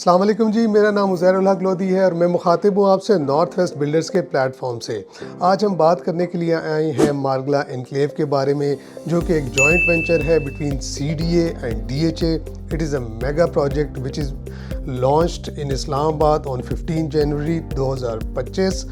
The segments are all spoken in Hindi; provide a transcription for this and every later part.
अस्सलाम वालेकुम जी, मेरा नाम उज़ैर उल हक लोधी है और मैं मुखातिब हूँ आपसे नॉर्थ वेस्ट बिल्डर्स के प्लेटफॉर्म से। आज हम बात करने के लिए आए हैं मारगला एनक्लेव के बारे में, जो कि एक जॉइंट वेंचर है between CDA and DHA। It is a mega project which is launched in Islamabad on 15 जनवरी 2025।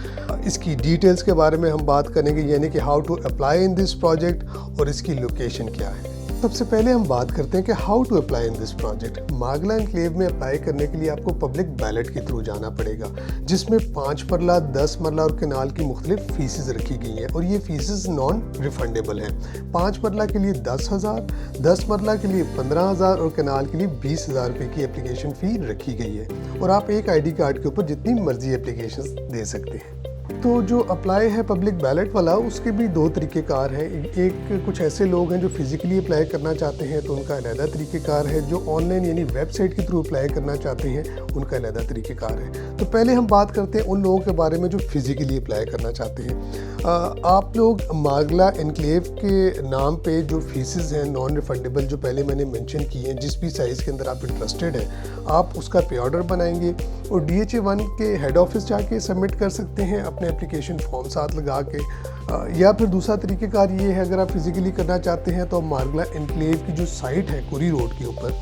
इसकी डिटेल्स के बारे में हम बात करेंगे, यानी कि how to apply in this project और इसकी लोकेशन क्या है। सबसे पहले हम बात करते हैं कि how to apply in this project. Margalla enclave में अप्लाई करने के लिए आपको पब्लिक बैलेट के थ्रू जाना पड़ेगा, जिसमें 5 मरला, 10 मरला और कनाल की मुख्तलिफ फीसेस रखी गई हैं और ये फीसेस नॉन रिफंडेबल हैं। 5 मरला के लिए 10,000, 10 मरला के लिए 15,000 और कनाल के लिए 20,000 रुपये की एप्लीकेशन फ़ी रखी गई है और आप एक ID कार्ड के ऊपर जितनी मर्जी एप्लीकेशन दे सकते हैं। तो जो अप्लाई है पब्लिक बैलेट वाला, उसके भी 2 तरीक़ेकार हैं। एक कुछ ऐसे लोग हैं जो फिज़िकली अप्लाई करना चाहते हैं तो उनका अलहदा तरीक़ेकार है, जो ऑनलाइन यानी वेबसाइट के थ्रू अप्लाई करना चाहते हैं उनका अलहदा तरीक़ेकार है। तो पहले हम बात करते हैं उन लोगों के बारे में जो फिज़िकली अप्लाई करना चाहते हैं। आप लोग मारगला एनक्लेव के नाम पे जो फीसेस हैं नॉन रिफंडेबल, जो पहले मैंने मेंशन की हैं, जिस भी साइज़ के अंदर आप इंटरेस्टेड हैं, आप उसका पे ऑर्डर बनाएंगे और DHA1 के हेड ऑफिस जाके सबमिट कर सकते हैं अपने एप्लीकेशन फॉर्म साथ लगा के। या फिर दूसरा तरीक़ेकार ये है, अगर आप फिज़िकली करना चाहते हैं तो मारगला एनक्लेव की जो साइट है कुरी रोड के ऊपर,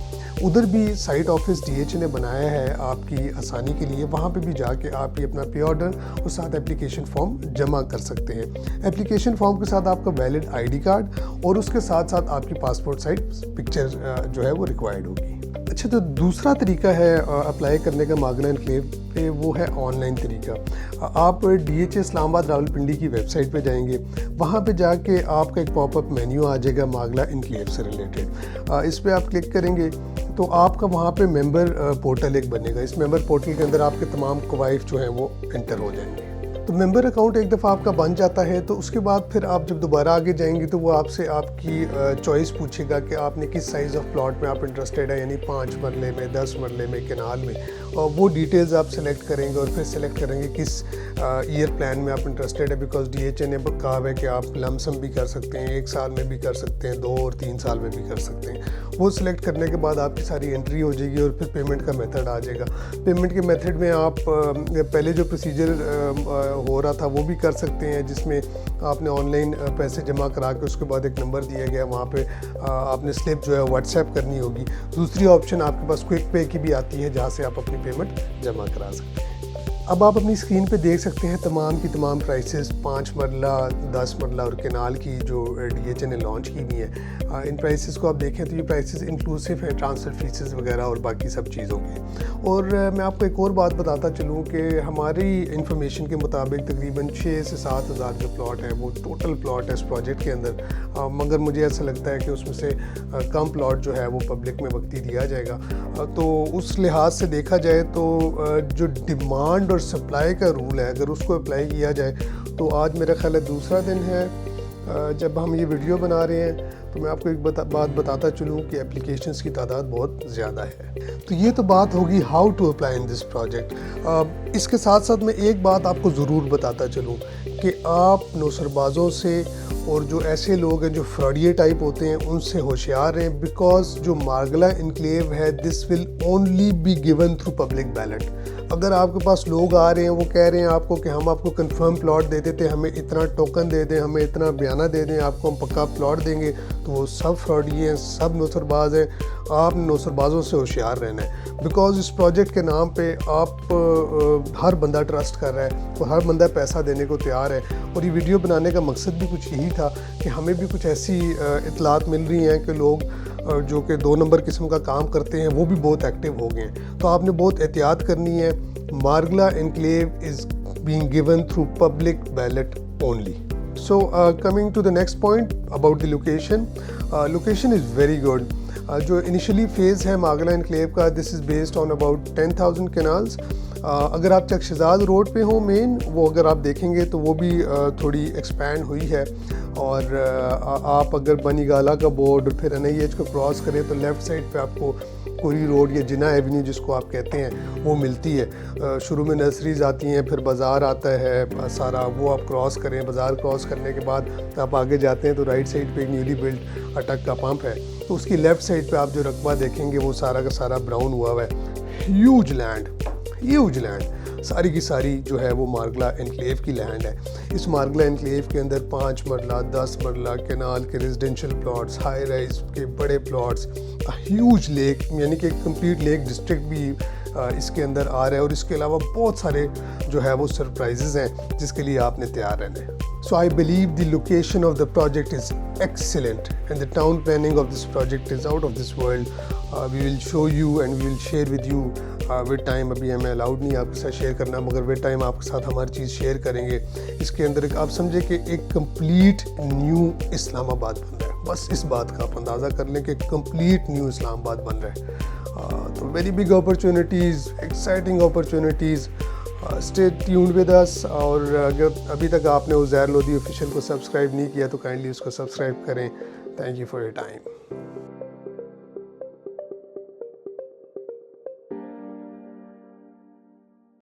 उधर भी साइट ऑफिस DHA ने बनाया है आपकी आसानी के लिए। वहाँ पे भी जाके आप ये अपना पे ऑर्डर और साथ एप्लीकेशन फॉर्म जमा कर सकते हैं। एप्लीकेशन फॉर्म के साथ आपका वैलिड ID कार्ड और उसके साथ साथ आपकी पासपोर्ट साइज पिक्चर जो है वो रिक्वायर्ड होगी। अच्छा, तो दूसरा तरीका है अप्लाई करने का मारगला एनक्लेव पे, वो है ऑनलाइन तरीका। आप DHA इस्लामाबाद रावलपिंडी की वेबसाइट पे जाएंगे, वहाँ पे जाके आपका एक पॉपअप मेन्यू आ जाएगा मारगला एनक्लेव से रिलेटेड। इस पर आप क्लिक करेंगे तो आपका वहाँ पे मेंबर पोर्टल एक बनेगा। इस मेंबर पोर्टल के अंदर आपके तमाम कवाइफ जो हैं वो एंटर हो जाएंगे। तो मेंबर अकाउंट एक दफ़ा आपका बन जाता है तो उसके बाद फिर आप जब दोबारा आगे जाएंगे तो वो आपसे आपकी चॉइस पूछेगा कि आपने किस साइज़ ऑफ प्लॉट में आप इंटरेस्टेड है, यानी 5 मरले में, 10 मरले में, कनाल में। और वो डिटेल्स आप सेलेक्ट करेंगे और फिर सेलेक्ट करेंगे किस ईयर प्लान में आप इंटरेस्टेड है, बिकॉज DHA ने कहा है कि आप लमसम भी कर सकते हैं, 1 साल में भी कर सकते हैं, 2 और 3 साल में भी कर सकते हैं। वो सिलेक्ट करने के बाद आपकी सारी एंट्री हो जाएगी और फिर पेमेंट का मेथड आ जाएगा। पेमेंट के मेथड में आप पहले जो प्रोसीजर हो रहा था वो भी कर सकते हैं, जिसमें आपने ऑनलाइन पैसे जमा करा के उसके बाद एक नंबर दिया गया, वहाँ पे आपने स्लिप जो है व्हाट्सएप करनी होगी। दूसरी ऑप्शन आपके पास क्विक पे की भी आती है, जहाँ से आप अपनी पेमेंट जमा करा सकते हैं। अब आप अपनी स्क्रीन पे देख सकते हैं तमाम की तमाम प्राइसेस, 5 मरला, 10 मरला और कनाल की जो DHA ने लॉन्च की हुई है। इन प्राइसेस को आप देखें तो ये प्राइसेस इंक्लूसिव हैं ट्रांसफ़र फीसेस वगैरह और बाकी सब चीज़ों के। और मैं आपको एक और बात बताता चलूँ कि हमारी इंफॉर्मेशन के मुताबिक तकरीबन 6 से 7 हज़ार जो प्लॉट है वो टोटल प्लॉट है इस प्रोजेक्ट के अंदर। मगर मुझे ऐसा लगता है कि उसमें से कम प्लॉट जो है वो पब्लिक में वक्ती दिया जाएगा। तो उस लिहाज से देखा जाए तो जो डिमांड और सप्लाई का रूल है, अगर उसको अप्लाई किया जाए तो आज मेरा ख्याल है दूसरा दिन है जब हम ये वीडियो बना रहे हैं। तो मैं आपको एक बात बताता चलूँ कि एप्लीकेशंस की तादाद बहुत ज़्यादा है। तो ये तो बात होगी how to apply in this project. इसके साथ साथ मैं एक बात आपको ज़रूर बताता चलूँ कि आप नौसरबाज़ों से और जो ऐसे लोग हैं जो फ्रॉडिये टाइप होते हैं उनसे होशियार रहें, बिकॉज जो मारगला एनक्लेव है this will only be given through public ballot. अगर आपके पास लोग आ रहे हैं वो कह रहे हैं आपको कि हम आपको कंफर्म प्लॉट दे देते, हमें इतना टोकन दे दें, हमें इतना बयाना दे दें, आपको हम पक्का प्लॉट देंगे, तो वो सब फ्रॉडिये हैं, सब नौसरबाज हैं। आप नौसरबाजों से होशियार रहना है, बिकॉज इस प्रोजेक्ट के नाम पे आप हर बंदा ट्रस्ट कर रहा है और हर बंदा पैसा देने को तैयार है। और ये वीडियो बनाने का मकसद भी कुछ यही था कि हमें भी कुछ ऐसी इतलात मिल रही हैं कि लोग जो कि 2 नंबर किस्म का काम करते हैं वो भी बहुत एक्टिव हो गए हैं। तो आपने बहुत एहतियात करनी है। Margalla enclave is being given through public ballot only. So coming to the next point about the location, location is very good. जो इनिशियली फेज़ है मारगला एनक्लेव का, this is based on about 10,000 canals. अगर आप चकशजाद रोड पे हो मेन, वो अगर आप देखेंगे तो वो भी थोड़ी एक्सपैंड हुई है। और आप अगर बनीगाला का बोर्ड और फिर NIH को क्रॉस करें तो लेफ़्ट साइड पे आपको कोरी रोड या जिना एवेन्यू जिसको आप कहते हैं वो मिलती है। शुरू में नर्सरीज आती हैं, फिर बाज़ार आता है सारा, वो आप क्रॉस करें। बाज़ार क्रॉस करने के बाद आप आगे जाते हैं तो राइट साइड पे एक न्यूली बिल्ड अटक का पंप है, तो उसकी लेफ़्ट साइड पे आप जो रकबा देखेंगे वो सारा का सारा ब्राउन हुआ है। ह्यूज लैंड, सारी की सारी जो है वो मार्गला एनक्लेव की लैंड है। इस मार्गला एनक्लेव के अंदर 5 मरला, 10 मरला कैनाल के रेजिडेंशियल प्लॉट्स, हाई राइज के बड़े प्लॉट्स, ह्यूज लेक, यानी कि कंप्लीट लेक डिस्ट्रिक्ट भी इसके अंदर आ रहा है, और इसके अलावा बहुत सारे जो है वो सरप्राइजेज हैं जिसके लिए आपने तैयार रहना है। So I believe the location of the project is excellent and the town planning of this project is out of this world. We will show you and we will share with you with time। अभी हमें अलाउड नहीं आपके साथ शेयर करना, मगर with time आपके साथ हमारी चीज़ शेयर करेंगे। इसके अंदर एक आप समझे कि एक कंप्लीट न्यू इस्लामाबाद बन रहा है। बस इस बात का आप अंदाज़ा कर लें कि कंप्लीट न्यू इस्लामाबाद बन रहा है। तो very big opportunities, exciting opportunities. Stay tuned with us. और अगर अभी तक आपने उज़ैर लोधी ऑफिशियल को सब्सक्राइब नहीं किया तो काइंडली उसको सब्सक्राइब करें। Thank you for your time.